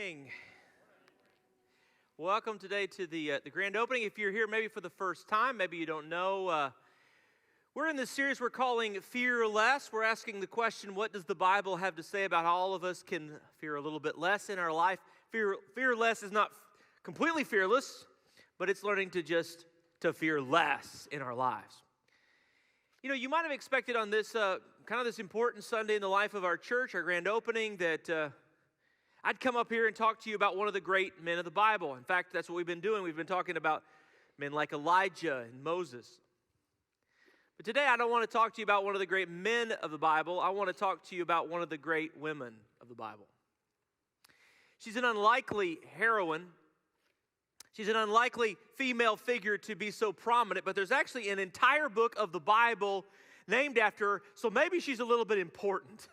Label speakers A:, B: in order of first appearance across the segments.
A: morning. Welcome today to the grand opening. If you're here maybe for the first time, maybe you don't know, we're in this series we're calling Fear Less. We're asking the question, what does the Bible have to say about how all of us can fear a little bit less in our life? Fear less is not completely fearless, but it's learning to fear less in our lives. You know, you might have expected on this kind of this important Sunday in the life of our church, our grand opening, that I'd come up here and talk to you about one of the great men of the Bible. In fact, that's what we've been doing. We've been talking about men like Elijah and Moses. But today, I don't want to talk to you about one of the great men of the Bible. I want to talk to you about one of the great women of the Bible. She's an unlikely heroine. She's an unlikely female figure to be so prominent, but there's actually an entire book of the Bible named after her, so maybe she's a little bit important.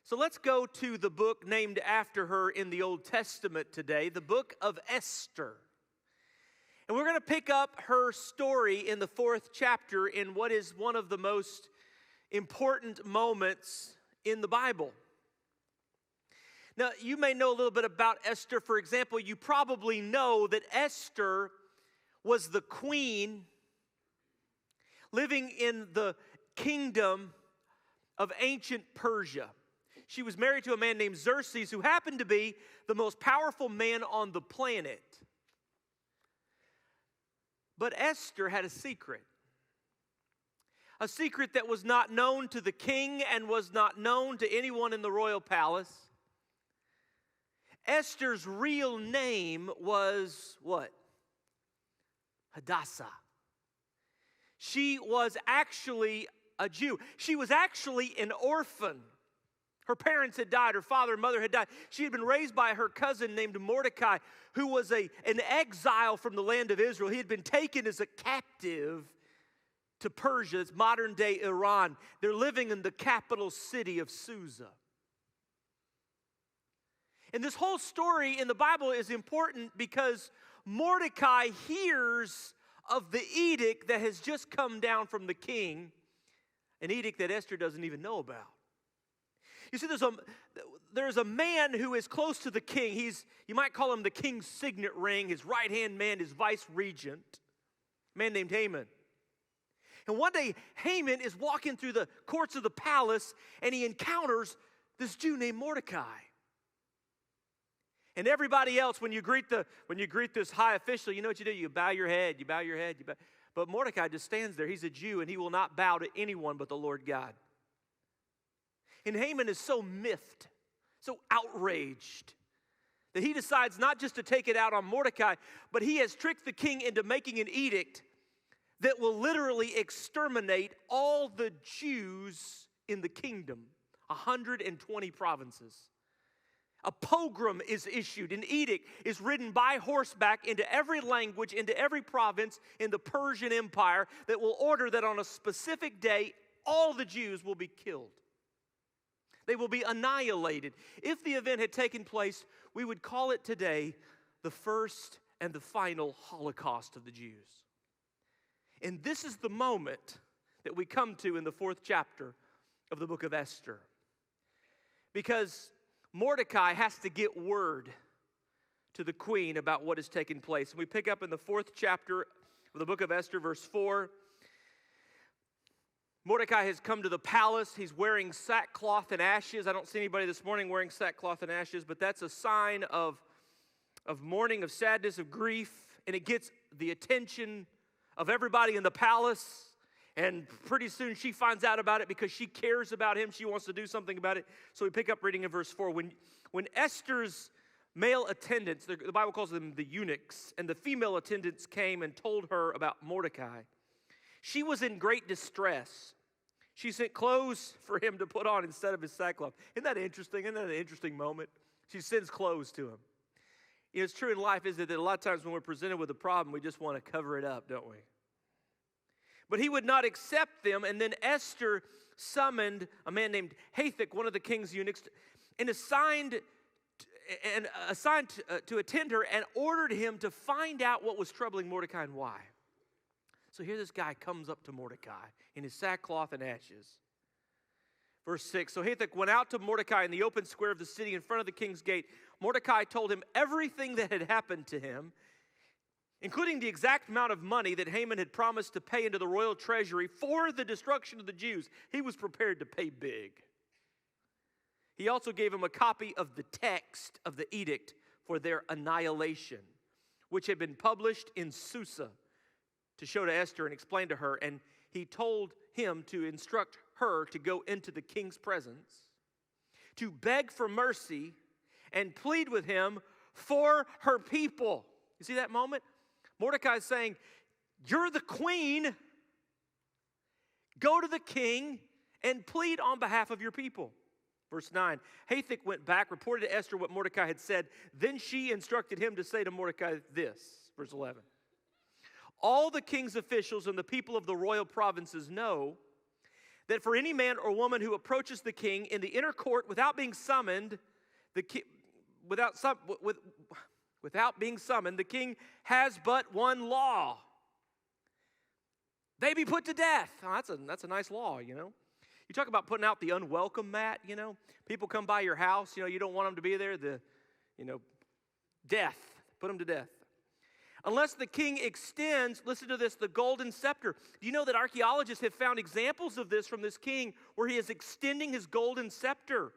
A: So let's go to the book named after her in the Old Testament today, the book of Esther. And we're going to pick up her story in the 4th chapter in what is one of the most important moments in the Bible. Now, you may know a little bit about Esther. For example, you probably know that Esther was the queen living in the kingdom of ancient Persia. She was married to a man named Xerxes, who happened to be the most powerful man on the planet. But Esther had a secret that was not known to the king and was not known to anyone in the royal palace. Esther's real name was what? Hadassah. She was actually a Jew. She was actually an orphan. Her parents had died. Her father and mother had died. She had been raised by her cousin named Mordecai, who was an exile from the land of Israel. He had been taken as a captive to Persia. It's modern-day Iran. They're living in the capital city of Susa. And this whole story in the Bible is important because Mordecai hears of the edict that has just come down from the king, an edict that Esther doesn't even know about. You see, there's a man who is close to the king. You might call him the king's signet ring, his right-hand man, his vice-regent, a man named Haman. And one day, Haman is walking through the courts of the palace, and he encounters this Jew named Mordecai. And everybody else, when you greet this high official, you know what you do? You bow your head, you bow your head, you bow. But Mordecai just stands there. He's a Jew, and he will not bow to anyone but the Lord God. And Haman is so miffed, so outraged, that he decides not just to take it out on Mordecai, but he has tricked the king into making an edict that will literally exterminate all the Jews in the kingdom, 120 provinces. A pogrom is issued. An edict is written by horseback into every language, into every province in the Persian Empire that will order that on a specific day, all the Jews will be killed. They will be annihilated. If the event had taken place, we would call it today the first and the final Holocaust of the Jews. And this is the moment that we come to in the 4th chapter of the book of Esther. Because Mordecai has to get word to the queen about what has taken place. And we pick up in the 4th chapter of the book of Esther, verse 4. Mordecai has come to the palace. He's wearing sackcloth and ashes. I don't see anybody this morning wearing sackcloth and ashes, but that's a sign of mourning, of sadness, of grief, and it gets the attention of everybody in the palace. And pretty soon she finds out about it because she cares about him. She wants to do something about it. So we pick up reading in verse 4. When Esther's male attendants, the Bible calls them the eunuchs, and the female attendants came and told her about Mordecai, she was in great distress. She sent clothes for him to put on instead of his sackcloth. Isn't that interesting? Isn't that an interesting moment? She sends clothes to him. You know, it's true in life, isn't it, that a lot of times when we're presented with a problem, we just want to cover it up, don't we? But he would not accept them, and then Esther summoned a man named Hathach, one of the king's eunuchs, and assigned to attend her and ordered him to find out what was troubling Mordecai and why. So here this guy comes up to Mordecai in his sackcloth and ashes. Verse 6, so Hathach went out to Mordecai in the open square of the city in front of the king's gate. Mordecai told him everything that had happened to him, including the exact amount of money that Haman had promised to pay into the royal treasury for the destruction of the Jews. He was prepared to pay big. He also gave him a copy of the text of the edict for their annihilation, which had been published in Susa, to show to Esther and explain to her. And he told him to instruct her to go into the king's presence, to beg for mercy and plead with him for her people. You see that moment? Mordecai is saying, you're the queen. Go to the king and plead on behalf of your people. Verse 9, Hathach went back, reported to Esther what Mordecai had said. Then she instructed him to say to Mordecai this, verse 11. All the king's officials and the people of the royal provinces know that for any man or woman who approaches the king in the inner court without being summoned, without being summoned, the king has but one law. They be put to death. Oh, that's a nice law, you know. You talk about putting out the unwelcome mat, you know. People come by your house, you know, you don't want them to be there. Death. Put them to death. Unless the king extends, listen to this, the golden scepter. Do you know that archaeologists have found examples of this from this king where he is extending his golden scepter?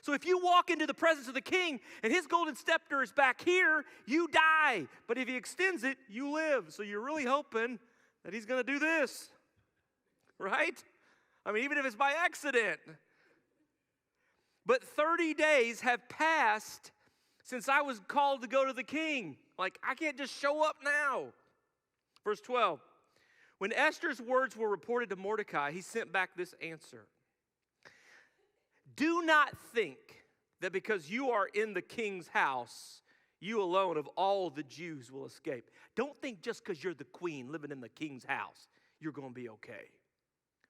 A: So if you walk into the presence of the king and his golden scepter is back here, you die. But if he extends it, you live. So you're really hoping that he's going to do this, right? I mean, even if it's by accident. But 30 days have passed since I was called to go to the king. Like, I can't just show up now. Verse 12. When Esther's words were reported to Mordecai, he sent back this answer. Do not think that because you are in the king's house, you alone of all the Jews will escape. Don't think just because you're the queen living in the king's house, you're going to be okay.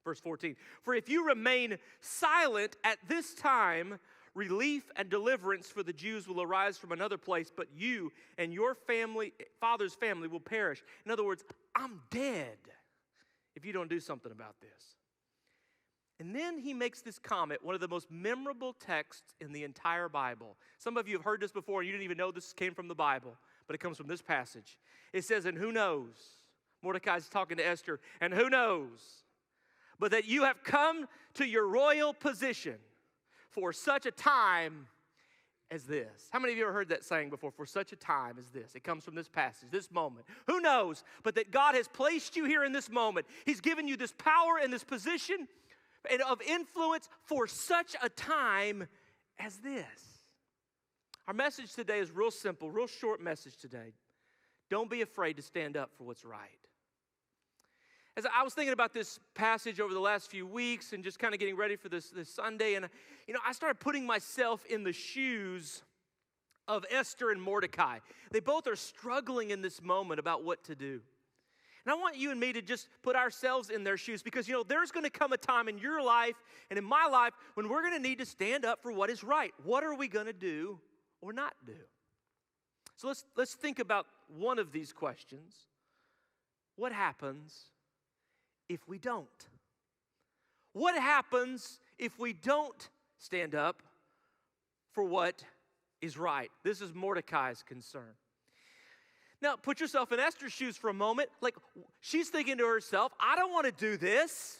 A: Verse 14, for if you remain silent at this time, relief and deliverance for the Jews will arise from another place, but you and your family, father's family, will perish. In other words, I'm dead if you don't do something about this. And then he makes this comment, one of the most memorable texts in the entire Bible. Some of you have heard this before, and you didn't even know this came from the Bible, but it comes from this passage. It says, and who knows? Mordecai's talking to Esther, and who knows? But that you have come to your royal position for such a time as this. How many of you have heard that saying before? For such a time as this. It comes from this passage, this moment. Who knows? But that God has placed you here in this moment. He's given you this power and this position and of influence for such a time as this. Our message today is real simple, real short message today. Don't be afraid to stand up for what's right. As I was thinking about this passage over the last few weeks and just kind of getting ready for this Sunday, and I started putting myself in the shoes of Esther and Mordecai. They both are struggling in this moment about what to do. And I want you and me to just put ourselves in their shoes because, there's going to come a time in your life and in my life when we're going to need to stand up for what is right. What are we going to do or not do? So let's think about one of these questions. What happens if we don't? What happens if we don't stand up for what is right? This is Mordecai's concern. Now, put yourself in Esther's shoes for a moment. Like, she's thinking to herself, I don't want to do this.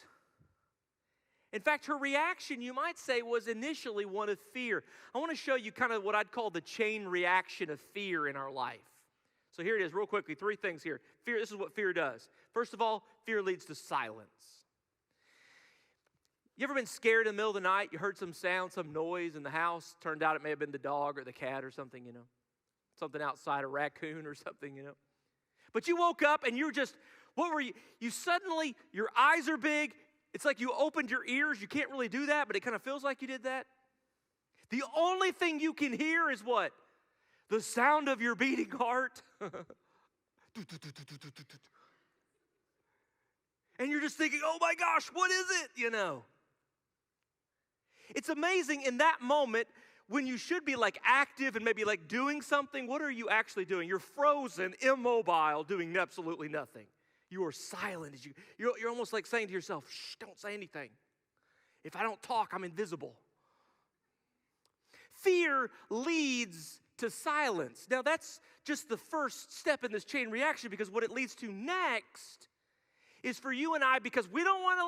A: In fact, her reaction, you might say, was initially one of fear. I want to show you kind of what I'd call the chain reaction of fear in our life. So here it is, real quickly, 3 things here. Fear, this is what fear does. First of all, fear leads to silence. You ever been scared in the middle of the night? You heard some sound, some noise in the house. Turned out it may have been the dog or the cat or something, Something outside, a raccoon or something, But you woke up and you're just, what were you? You suddenly, your eyes are big. It's like you opened your ears. You can't really do that, but it kind of feels like you did that. The only thing you can hear is what? The sound of your beating heart. And you're just thinking, oh my gosh, what is it, It's amazing in that moment when you should be like active and maybe like doing something, what are you actually doing? You're frozen, immobile, doing absolutely nothing. You are silent. You're almost like saying to yourself, shh, don't say anything. If I don't talk, I'm invisible. fear leads to silence. Now, that's just the first step in this chain reaction, because what it leads to next is for you and I, because we don't want to,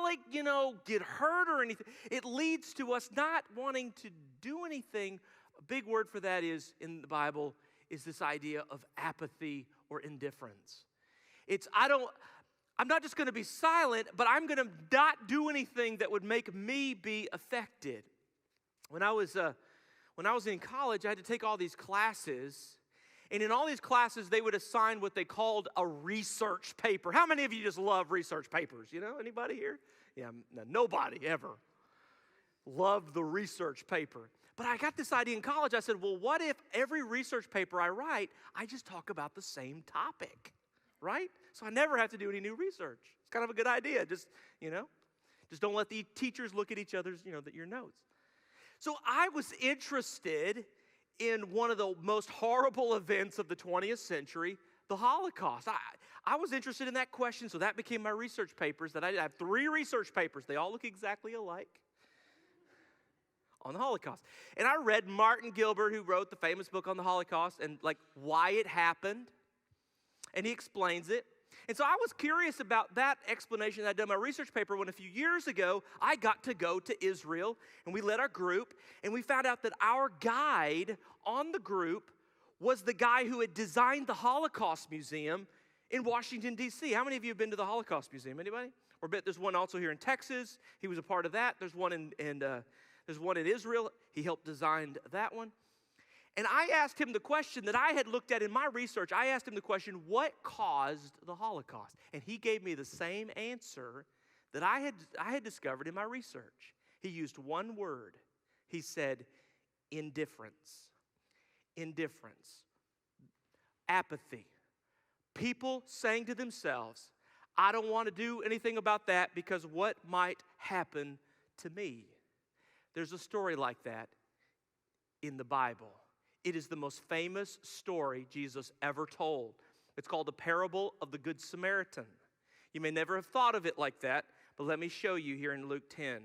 A: get hurt or anything. It leads to us not wanting to do anything. A big word for that is, in the Bible, is this idea of apathy or indifference. I'm not just going to be silent, but I'm going to not do anything that would make me be affected. When I was in college, I had to take all these classes. And in all these classes, they would assign what they called a research paper. How many of you just love research papers? Anybody here? Yeah, nobody ever loved the research paper. But I got this idea in college. I said, well, what if every research paper I write, I just talk about the same topic, right? So I never have to do any new research. It's kind of a good idea. Just don't let the teachers look at each other's, your notes. So I was interested in one of the most horrible events of the 20th century, the Holocaust. I was interested in that question, so that became my research papers. I have 3 research papers. They all look exactly alike on the Holocaust. And I read Martin Gilbert, who wrote the famous book on the Holocaust, and why it happened. And he explains it. And so I was curious about that explanation. I'd done my research paper when a few years ago, I got to go to Israel, and we led our group, and we found out that our guide on the group was the guy who had designed the Holocaust Museum in Washington, D.C. How many of you have been to the Holocaust Museum? Anybody? Or there's one also here in Texas. He was a part of that. There's one in Israel. He helped design that one. And I asked him the question that I had looked at in my research. I asked him the question, what caused the Holocaust? And he gave me the same answer that I had discovered in my research. He used one word. He said, indifference. Indifference. Apathy. People saying to themselves, I don't want to do anything about that because what might happen to me? There's a story like that in the Bible. It is the most famous story Jesus ever told. It's called the parable of the Good Samaritan. You may never have thought of it like that, but let me show you here in Luke 10.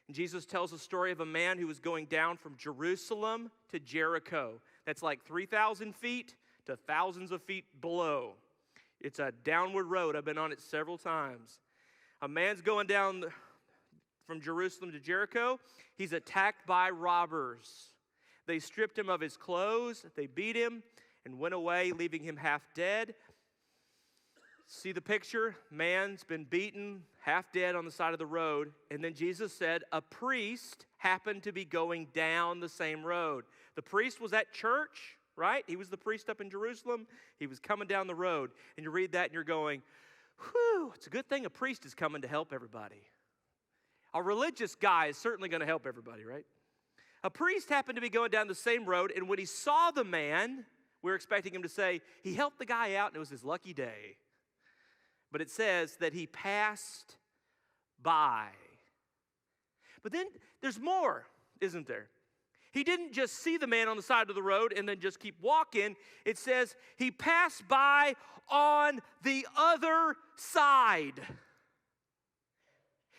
A: And Jesus tells a story of a man who was going down from Jerusalem to Jericho. That's like 3,000 feet to thousands of feet below. It's a downward road. I've been on it several times. A man's going down from Jerusalem to Jericho. He's attacked by robbers. They stripped him of his clothes, they beat him, and went away, leaving him half dead. See the picture? Man's been beaten, half dead on the side of the road. And then Jesus said, a priest happened to be going down the same road. The priest was at church, right? He was the priest up in Jerusalem. He was coming down the road. And you read that and you're going, whew, it's a good thing a priest is coming to help everybody. A religious guy is certainly going to help everybody, right? A priest happened to be going down the same road, and when he saw the man, we were expecting him to say, he helped the guy out, and it was his lucky day. But it says that he passed by. But then there's more, isn't there? He didn't just see the man on the side of the road and then just keep walking. It says he passed by on the other side.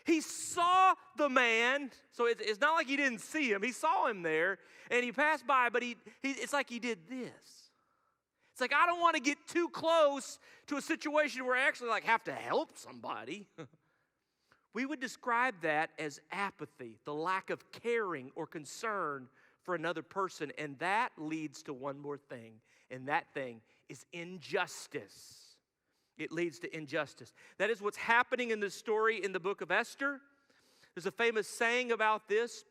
A: He saw the man, so it's not like he didn't see him. He saw him there, and he passed by, but it's like he did this. It's like, I don't want to get too close to a situation where I actually have to help somebody. We would describe that as apathy, the lack of caring or concern for another person, and that leads to one more thing, and that thing is injustice. It leads to injustice. That is what's happening in this story in the book of Esther. There's a famous saying about this.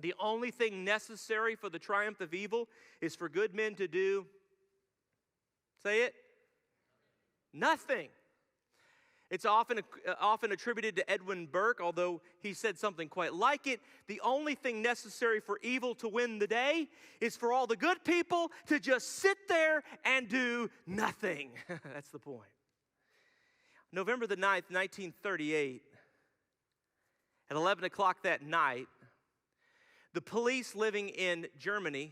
A: The only thing necessary for the triumph of evil is for good men to do, say it, nothing. It's often attributed to Edwin Burke, although he said something quite like it. The only thing necessary for evil to win the day is for all the good people to just sit there and do nothing. That's the point. November the 9th, 1938, at 11 o'clock that night, the police living in Germany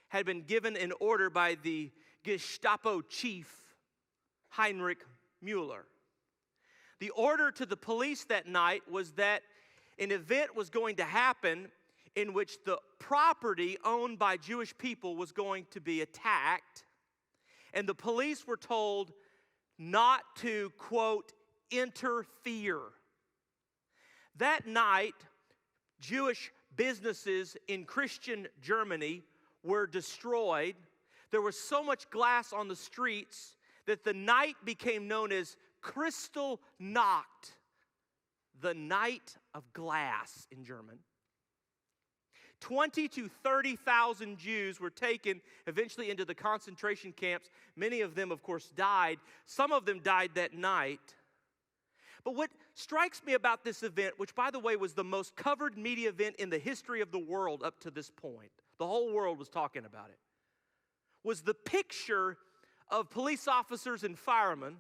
A: had been given an order by the Gestapo chief, Heinrich Müller. The order to the police that night was that an event was going to happen in which the property owned by Jewish people was going to be attacked, and the police were told not to, quote, interfere. That night, Jewish businesses in Christian Germany were destroyed. There was so much glass on the streets that the night became known as Kristallnacht, the night of glass in German. 20 to 30,000 Jews were taken eventually into the concentration camps. Many of them, of course, died. Some of them died that night. But what strikes me about this event, which, by the way, was the most covered media event in the history of the world up to this point, the whole world was talking about it, was the picture of police officers and firemen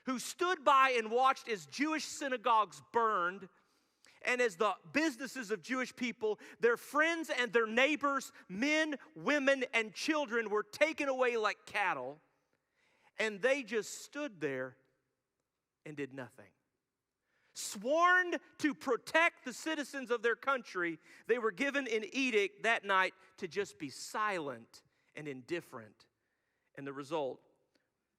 A: who stood by and watched as Jewish synagogues burned, and as the businesses of Jewish people, their friends and their neighbors, men, women, and children were taken away like cattle, and they just stood there and did nothing. Sworn to protect the citizens of their country, they were given an edict that night to just be silent and indifferent, and the result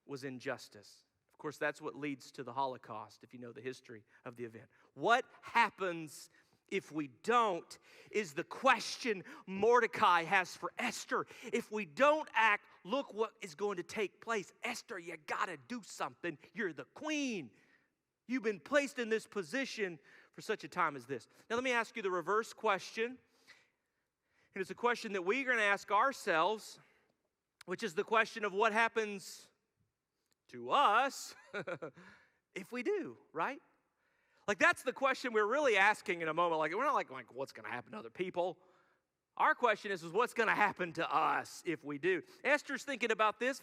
A: was injustice. Of course, that's what leads to the Holocaust, if you know the history of the event. What happens if we don't is the question Mordecai has for Esther. If we don't act, look what is going to take place. Esther, you got to do something. You're the queen. You've been placed in this position for such a time as this. Now, let me ask you the reverse question. And it's a question that we're going to ask ourselves, which is the question of what happens to us if we do, right? Like, that's the question we're really asking in a moment. Like, we're not like what's going to happen to other people. Our question is what's going to happen to us if we do? Esther's thinking about this.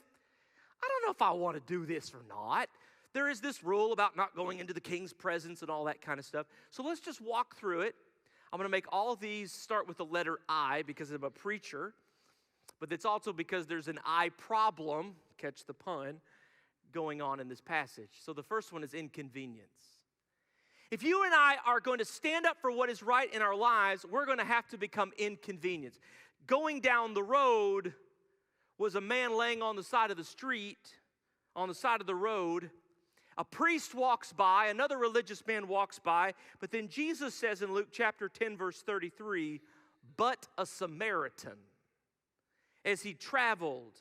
A: I don't know if I want to do this or not. There is this rule about not going into the king's presence and all that kind of stuff. So let's just walk through it. I'm going to make all of these start with the letter I because I'm a preacher. But it's also because there's an I problem, catch the pun, going on in this passage. So the first one is inconvenience. If you and I are going to stand up for what is right in our lives, we're going to have to become inconvenienced. Going down the road was a man laying on the side of the street, on the side of the road. A priest walks by, another religious man walks by, but then Jesus says in Luke chapter 10, verse 33, but a Samaritan, as he traveled,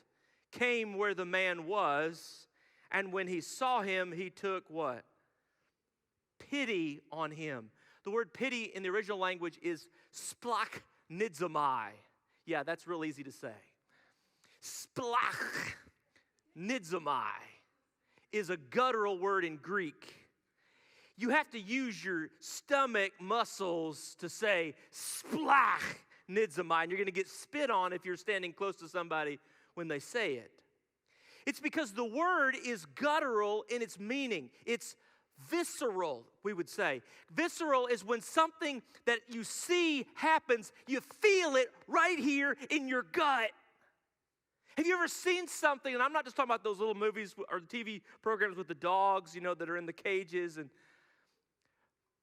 A: came where the man was, and when he saw him, he took what? Pity on him. The word pity in the original language is splachnidzomai. Yeah, that's real easy to say. Splachnidzomai is a guttural word in Greek. You have to use your stomach muscles to say splachnidzomai, and you're going to get spit on if you're standing close to somebody when they say it. It's because the word is guttural in its meaning. It's visceral, we would say. Visceral is when something that you see happens, you feel it right here in your gut. Have you ever seen something, and I'm not just talking about those little movies or the TV programs with the dogs, that are in the cages, and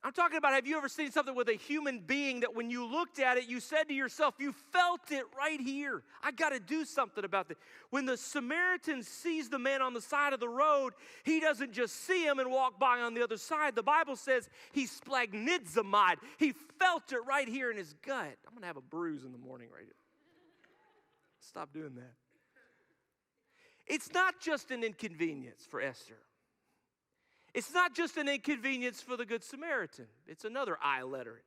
A: I'm talking about, have you ever seen something with a human being that when you looked at it, you said to yourself, you felt it right here. I got to do something about this. When the Samaritan sees the man on the side of the road, he doesn't just see him and walk by on the other side. The Bible says he splagnidzomai. He felt it right here in his gut. I'm going to have a bruise in the morning right here. Stop doing that. It's not just an inconvenience for Esther. It's not just an inconvenience for the Good Samaritan. It's another I letter,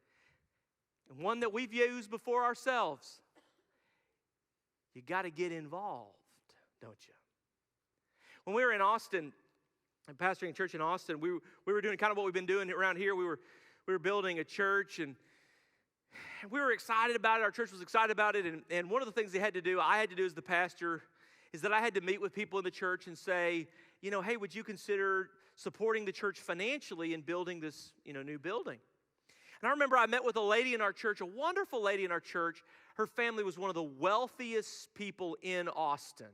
A: and one that we've used before ourselves. You got to get involved, don't you? When we were in Austin, and pastoring a church in Austin, we were doing kind of what we've been doing around here. We were building a church, and we were excited about it. Our church was excited about it, and one of the things I had to do as the pastor is that I had to meet with people in the church and say, hey, would you consider supporting the church financially in building this, new building? And I remember I met with a lady in our church, a wonderful lady in our church. Her family was one of the wealthiest people in Austin.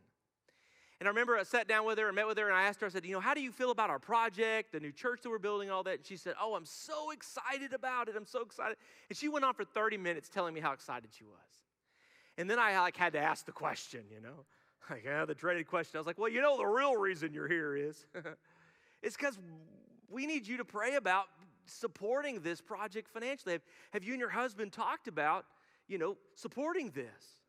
A: And I remember I sat down with her and met with her, and I asked her, I said, how do you feel about our project, the new church that we're building, all that? And she said, I'm so excited about it. I'm so excited. And she went on for 30 minutes telling me how excited she was. And then I had to ask the question, the dreaded question. I was like, well, the real reason you're here is, it's because we need you to pray about supporting this project financially. Have you and your husband talked about, supporting this?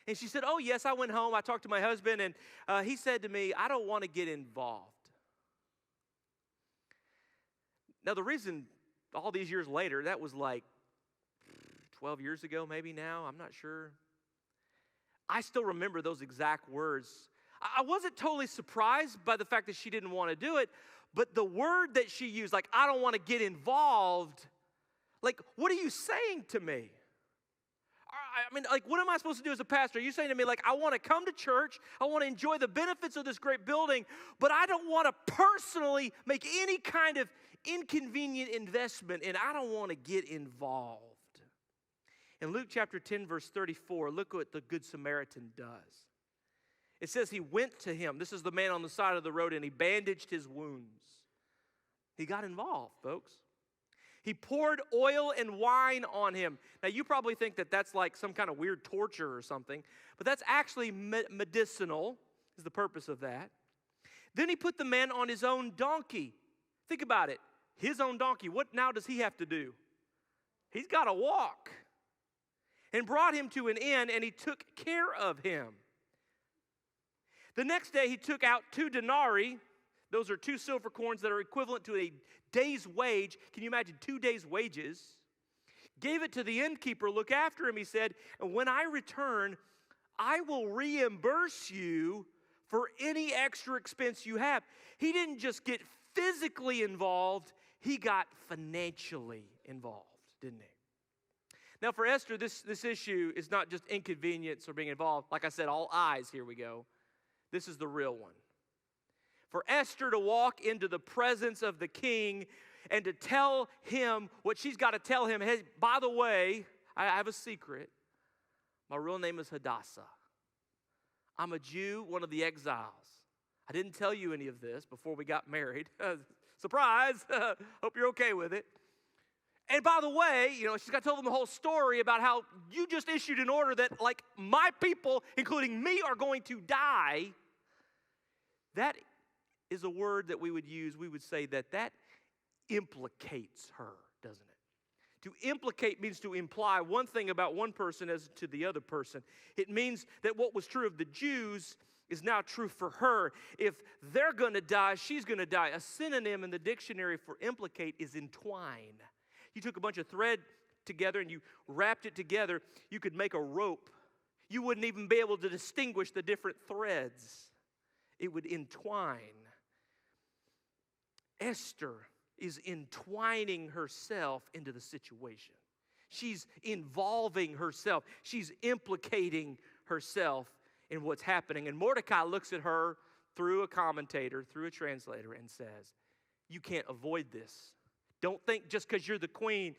A: And she said, yes, I went home. I talked to my husband, and he said to me, I don't want to get involved. Now, the reason all these years later, that was like 12 years ago maybe now, I'm not sure. I still remember those exact words. I wasn't totally surprised by the fact that she didn't want to do it, but the word that she used, like, I don't want to get involved, like, what are you saying to me? I mean, like, what am I supposed to do as a pastor? Are you saying to me, like, I want to come to church, I want to enjoy the benefits of this great building, but I don't want to personally make any kind of inconvenient investment, and I don't want to get involved. In Luke chapter 10, verse 34, look what the Good Samaritan does. It says he went to him. This is the man on the side of the road, and he bandaged his wounds. He got involved, folks. He poured oil and wine on him. Now, you probably think that that's like some kind of weird torture or something, but that's actually medicinal, is the purpose of that. Then he put the man on his own donkey. Think about it. His own donkey. What now does he have to do? He's got to walk. And brought him to an inn, and he took care of him. The next day, he took out 2 denarii. Those are 2 silver coins that are equivalent to a day's wage. Can you imagine 2 days' wages? Gave it to the innkeeper. Look after him, he said, and when I return, I will reimburse you for any extra expense you have. He didn't just get physically involved, he got financially involved, didn't he? Now, for Esther, this issue is not just inconvenience or being involved. Like I said, all eyes, here we go. This is the real one. For Esther to walk into the presence of the king and to tell him what she's got to tell him, hey, by the way, I have a secret. My real name is Hadassah. I'm a Jew, one of the exiles. I didn't tell you any of this before we got married. Surprise! Hope you're okay with it. And by the way, she's got to tell them the whole story about how you just issued an order that, like, my people, including me, are going to die. That is a word that we would use. We would say that implicates her, doesn't it? To implicate means to imply one thing about one person as to the other person. It means that what was true of the Jews is now true for her. If they're going to die, she's going to die. A synonym in the dictionary for implicate is entwine. You took a bunch of thread together and you wrapped it together, you could make a rope. You wouldn't even be able to distinguish the different threads. It would entwine. Esther is entwining herself into the situation. She's involving herself. She's implicating herself in what's happening. And Mordecai looks at her through a commentator, through a translator, and says, you can't avoid this. Don't think just because you're the queen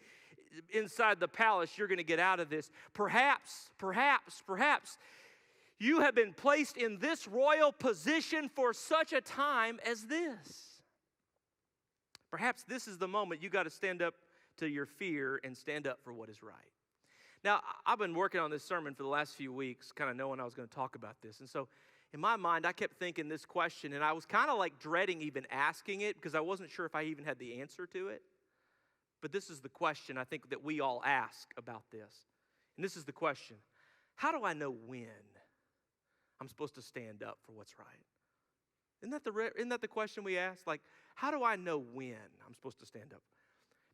A: inside the palace, you're going to get out of this. Perhaps, you have been placed in this royal position for such a time as this. Perhaps this is the moment you got to stand up to your fear and stand up for what is right. Now, I've been working on this sermon for the last few weeks, kind of knowing I was going to talk about this. And so in my mind, I kept thinking this question, and I was kind of like dreading even asking it because I wasn't sure if I even had the answer to it. But this is the question I think that we all ask about this. And this is the question. How do I know when I'm supposed to stand up for what's right? Isn't that the question we ask? Like, how do I know when I'm supposed to stand up?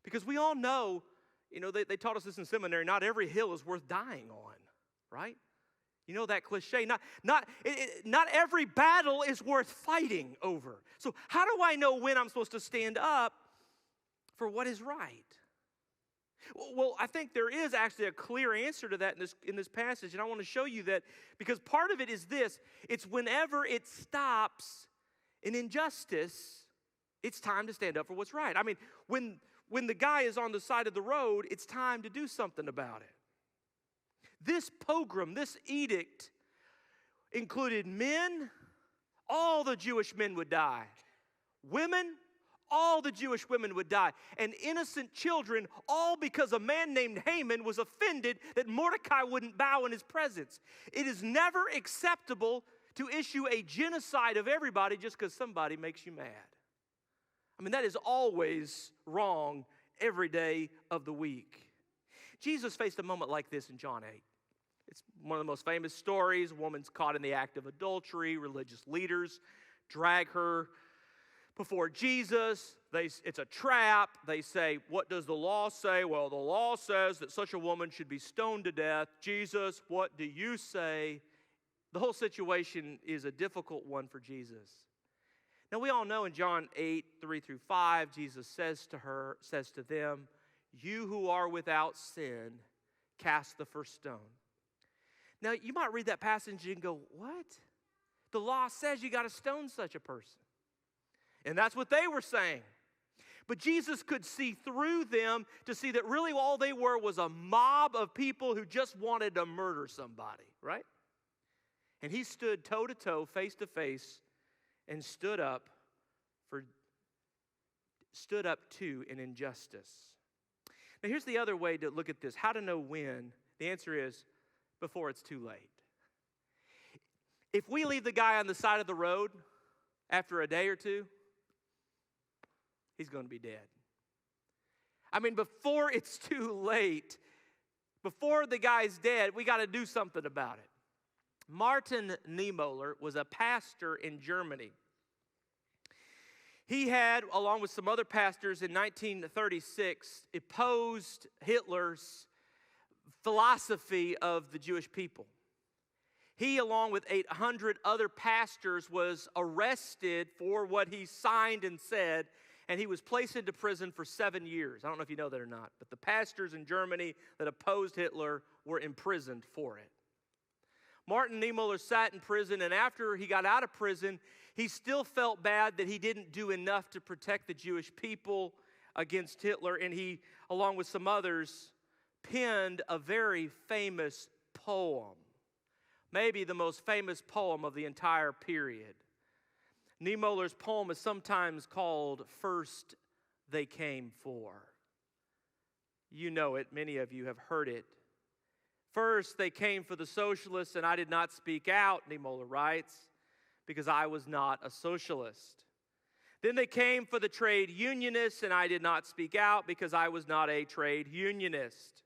A: Because we all know, they taught us this in seminary, not every hill is worth dying on, right? You know that cliche. Not every battle is worth fighting over. So how do I know when I'm supposed to stand up for what is right? Well, I think there is actually a clear answer to that in this passage, and I want to show you that because part of it is this. It's whenever it stops an injustice, it's time to stand up for what's right. I mean, when the guy is on the side of the road, it's time to do something about it. This pogrom, this edict, included men all the Jewish men would die. Women, all the Jewish women would die. And innocent children, all because a man named Haman was offended that Mordecai wouldn't bow in his presence. It is never acceptable to issue a genocide of everybody just because somebody makes you mad. I mean, that is always wrong every day of the week. Jesus faced a moment like this in John 8. It's one of the most famous stories. A woman's caught in the act of adultery. Religious leaders drag her before Jesus. It's a trap. They say, what does the law say? Well, the law says that such a woman should be stoned to death. Jesus, what do you say? The whole situation is a difficult one for Jesus. Now, we all know in John 8, 3 through 5, Jesus says to them, you who are without sin, cast the first stone. Now, you might read that passage and go, what? The law says you got to stone such a person. And that's what they were saying. But Jesus could see through them to see that really all they were was a mob of people who just wanted to murder somebody, right? And he stood toe to toe, face to face, and stood up to an injustice. Now here's the other way to look at this. How to know when? The answer is before it's too late. If we leave the guy on the side of the road after a day or two, he's going to be dead. I mean, before it's too late, before the guy's dead, we got to do something about it. Martin Niemöller was a pastor in Germany. He had, along with some other pastors in 1936, opposed Hitler's philosophy of the Jewish people. He, along with 800 other pastors, was arrested for what he signed and said, and he was placed into prison for 7 years. I don't know if you know that or not, but the pastors in Germany that opposed Hitler were imprisoned for it. Martin Niemöller sat in prison, and after he got out of prison, he still felt bad that he didn't do enough to protect the Jewish people against Hitler, and he, along with some others, penned a very famous poem, maybe the most famous poem of the entire period. Niemöller's poem is sometimes called First They Came For. You know it, many of you have heard it. First, they came for the socialists, and I did not speak out, Niemöller writes, because I was not a socialist. Then they came for the trade unionists, and I did not speak out because I was not a trade unionist.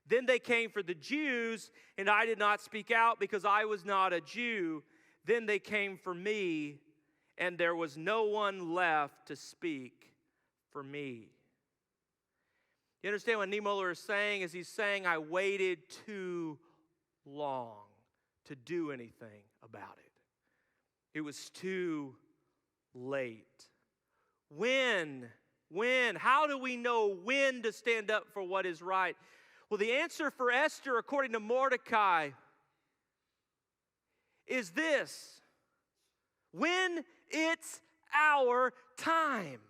A: Then they came for the Jews, and I did not speak out because I was not a Jew. Then they came for me, and there was no one left to speak for me. You understand what Niemöller is saying? Is he's saying, I waited too long to do anything about it. It was too late. When? How do we know when to stand up for what is right? Well, the answer for Esther, according to Mordecai, is this: when it's our time.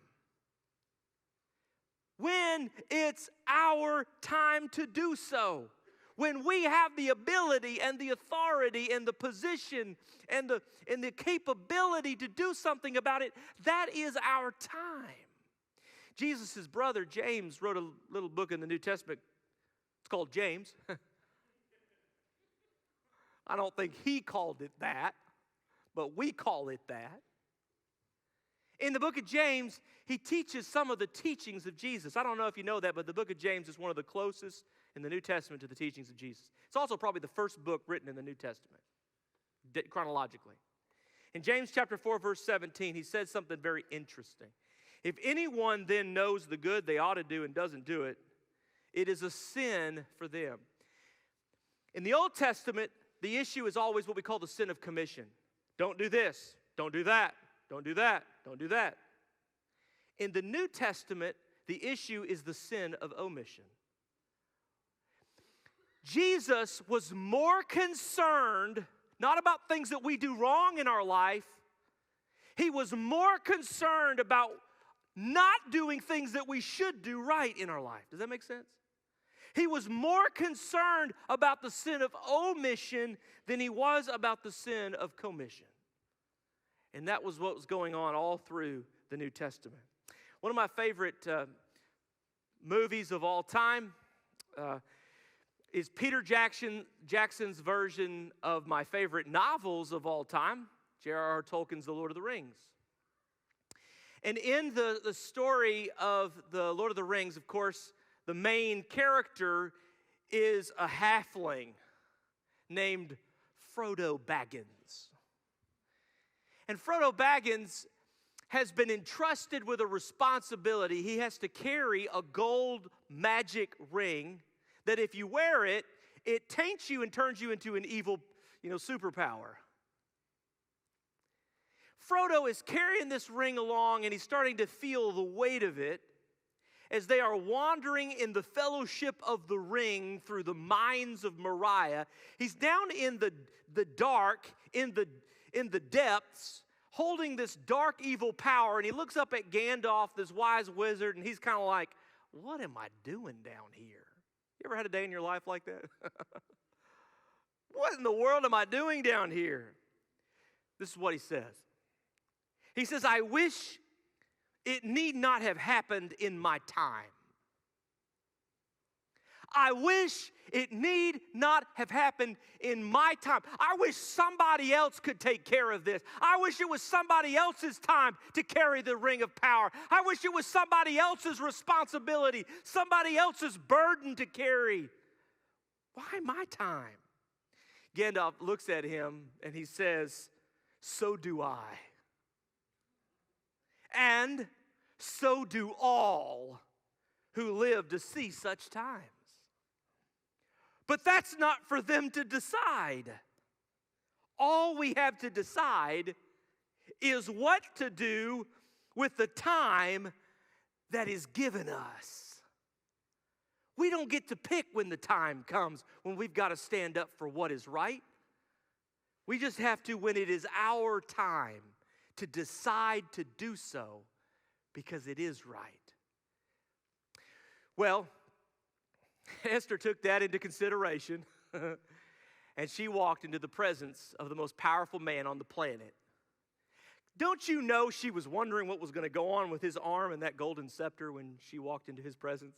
A: When it's our time to do so. When we have the ability and the authority and the position and the capability to do something about it, that is our time. Jesus' brother James wrote a little book in the New Testament. It's called James. I don't think he called it that, but we call it that. In the book of James, he teaches some of the teachings of Jesus. I don't know if you know that, but the book of James is one of the closest in the New Testament to the teachings of Jesus. It's also probably the first book written in the New Testament, chronologically. In James chapter 4, verse 17, he says something very interesting. If anyone then knows the good they ought to do and doesn't do it, it is a sin for them. In the Old Testament, the issue is always what we call the sin of commission. Don't do this, don't do that. Don't do that. Don't do that. In the New Testament, the issue is the sin of omission. Jesus was more concerned not about things that we do wrong in our life. He was more concerned about not doing things that we should do right in our life. Does that make sense? He was more concerned about the sin of omission than he was about the sin of commission. And that was what was going on all through the New Testament. One of my favorite movies of all time is Peter Jackson's version of my favorite novels of all time, J.R.R. Tolkien's The Lord of the Rings. And in the story of The Lord of the Rings, of course, the main character is a halfling named Frodo Baggins. And Frodo Baggins has been entrusted with a responsibility. He has to carry a gold magic ring that if you wear it, it taints you and turns you into an evil, superpower. Frodo is carrying this ring along, and he's starting to feel the weight of it as they are wandering in the fellowship of the ring through the mines of Moriah. He's down in the dark, in the depths, holding this dark evil power, and he looks up at Gandalf, this wise wizard, and he's kind of like, what am I doing down here? You ever had a day in your life like that? What in the world am I doing down here? This is what he says. He says, I wish it need not have happened in my time. I wish it need not have happened in my time. I wish somebody else could take care of this. I wish it was somebody else's time to carry the ring of power. I wish it was somebody else's responsibility, somebody else's burden to carry. Why my time? Gandalf looks at him and he says, so do I. And so do all who live to see such times. But that's not for them to decide. All we have to decide is what to do with the time that is given us. We don't get to pick when the time comes, when we've got to stand up for what is right. We just have to when it is our time to decide to do so because it is right. Well, Esther took that into consideration, and she walked into the presence of the most powerful man on the planet. Don't you know she was wondering what was going to go on with his arm and that golden scepter when she walked into his presence?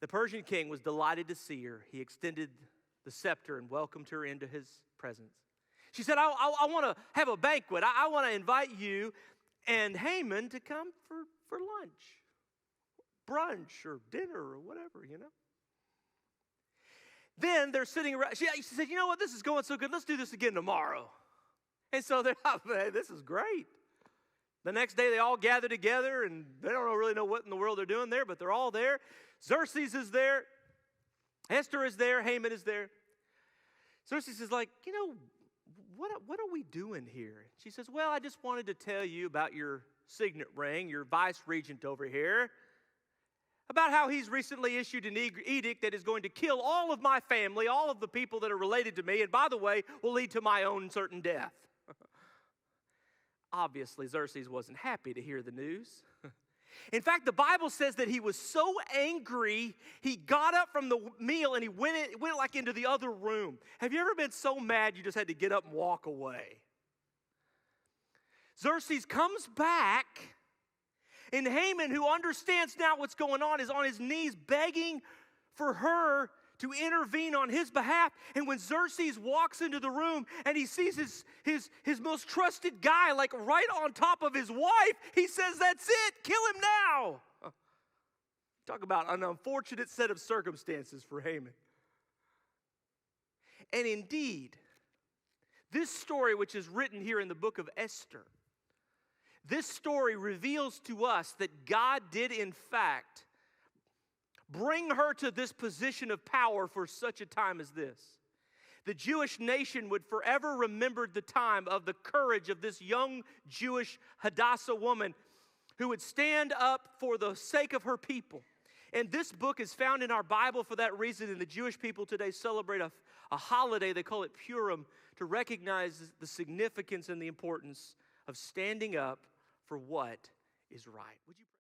A: The Persian king was delighted to see her. He extended the scepter and welcomed her into his presence. She said, I want to have a banquet. I want to invite you and Haman to come for lunch, brunch or dinner or whatever, Then they're sitting around. She said, you know what, this is going so good. Let's do this again tomorrow. And so they're like, hey, this is great. The next day they all gather together, and they don't really know what in the world they're doing there, but they're all there. Xerxes is there. Esther is there. Haman is there. Xerxes is like, what are we doing here? She says, well, I just wanted to tell you about your signet ring, your vice regent over here, about how he's recently issued an edict that is going to kill all of my family, all of the people that are related to me, and by the way, will lead to my own certain death. Obviously, Xerxes wasn't happy to hear the news. In fact, the Bible says that he was so angry, he got up from the meal and he went like into the other room. Have you ever been so mad you just had to get up and walk away? Xerxes comes back, and Haman, who understands now what's going on, is on his knees begging for her to intervene on his behalf. And when Xerxes walks into the room and he sees his most trusted guy like right on top of his wife, he says, that's it, kill him now. Talk about an unfortunate set of circumstances for Haman. And indeed, this story, which is written here in the book of Esther, this story reveals to us that God did in fact bring her to this position of power for such a time as this. The Jewish nation would forever remember the time of the courage of this young Jewish Hadassah woman who would stand up for the sake of her people. And this book is found in our Bible for that reason, and the Jewish people today celebrate a holiday, they call it Purim, to recognize the significance and the importance of standing up for what is right. Would you